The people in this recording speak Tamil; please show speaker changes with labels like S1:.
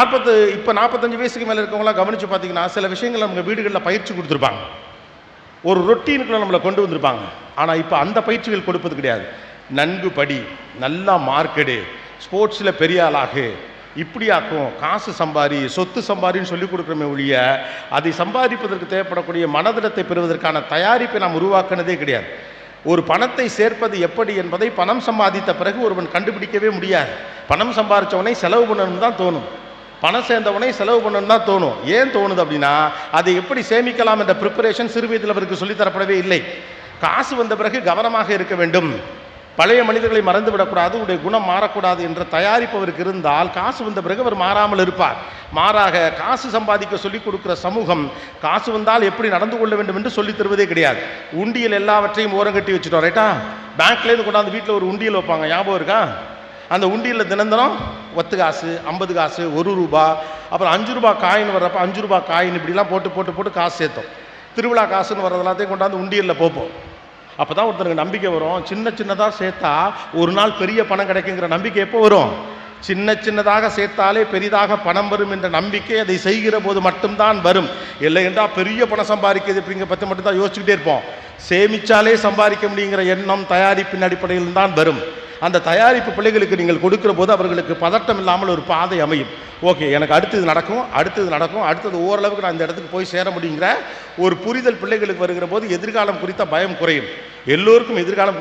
S1: இப்போ 45 வயசுக்கு மேலே இருக்கவங்களாம் கவனித்து பார்த்தீங்கன்னா சில விஷயங்கள் நம்ம வீடுகளில் பயிற்சி கொடுத்துருப்பாங்க, ஒரு ரொட்டீனுக்குள்ள நம்மளை கொண்டு வந்திருப்பாங்க. ஆனால் இப்போ அந்த பயிற்சிகள் கொடுப்பது கிடையாது. நன்கு படி, நல்லா மார்க்கெடு, ஸ்போர்ட்ஸில் பெரிய ஆளாகு, இப்படி ஆக்கும், காசு சம்பாரி, சொத்து சம்பாரின்னு சொல்லிக் கொடுக்குறமே ஒழிய அதை சம்பாதிப்பதற்கு தேவைப்படக்கூடிய மனதிடத்தை பெறுவதற்கான தயாரிப்பை நாம் உருவாக்குனதே கிடையாது. ஒரு பணத்தை சேர்ப்பது எப்படி என்பதை பணம் சம்பாதித்த பிறகு ஒருவன் கண்டுபிடிக்கவே முடியாது. பணம் சம்பாதிச்சவனை செலவு பண்ணணும் தான் தோணும், பணம் சேர்ந்தவனை செலவு பண்ணணும் தான் தோணும். ஏன் தோணுது அப்படின்னா, அதை எப்படி சேமிக்கலாம் என்ற ப்ரிப்பரேஷன் சிறு வயதில் அவருக்கு சொல்லித்தரப்படவே இல்லை. காசு வந்த பிறகு கவனமாக இருக்க வேண்டும், பழைய மனிதர்களை மறந்து விடக்கூடாது, உடைய குணம் மாறக்கூடாது என்ற தயாரிப்பு அவருக்கு இருந்தால் காசு வந்த பிறகு அவர் மாறாமல் இருப்பார். மாறாக காசு சம்பாதிக்க சொல்லிக் கொடுக்கிற சமூகம் காசு வந்தால் எப்படி நடந்து கொள்ள வேண்டும் என்று சொல்லித் தருவதே கிடையாது. உண்டியல் எல்லாவற்றையும் ஓரங்கட்டி வச்சுட்டோம், ரைட்டா? பேங்க்லேருந்து கொண்டாந்து வீட்டில் ஒரு உண்டியல் வைப்பாங்க, ஞாபகம் இருக்கா? அந்த உண்டியலில் தினம் 10 காசு, 50 காசு, 1 ரூபா, அப்புறம் 5 ரூபா காயின் வர்றப்ப 5 ரூபா காயின் இப்படிலாம் போட்டு போட்டு போட்டு காசு சேர்த்தோம். திருவிழா காசுன்னு வர்றது எல்லாத்தையும் கொண்டாந்து உண்டியலில் போப்போம். அப்போ தான் ஒருத்தருக்கு நம்பிக்கை வரும். சின்ன சின்னதாக சேர்த்தா ஒரு நாள் பெரிய பணம் கிடைக்குங்கிற நம்பிக்கை எப்போ வரும்? சின்ன சின்னதாக சேர்த்தாலே பெரிதாக பணம் வரும் என்ற நம்பிக்கை அதை செய்கிற போது மட்டும்தான் வரும். இல்லை என்றால் பெரிய பணம் சம்பாதிக்கிறது அப்படிங்கிற பற்றி மட்டும்தான் யோசிச்சுக்கிட்டே இருப்போம். சேமிச்சாலே சம்பாதிக்க முடியுங்கிற எண்ணம் தயாரிப்பின் அடிப்படையில் தான் வரும். அந்த தயாரிப்பு பிள்ளைகளுக்கு நீங்கள் கொடுக்கிற போது அவர்களுக்கு பதட்டம் இல்லாமல் ஒரு பாதை அமையும். ஓகே, எனக்கு அடுத்தது நடக்கும், அடுத்தது ஓரளவுக்கு நான் இந்த இடத்துக்கு போய் சேர முடியுங்கிற ஒரு புரிதல் பிள்ளைகளுக்கு வருகிற போது எதிர்காலம் குறித்த பயம் குறையும். எல்லோருக்கும் எதிர்காலம்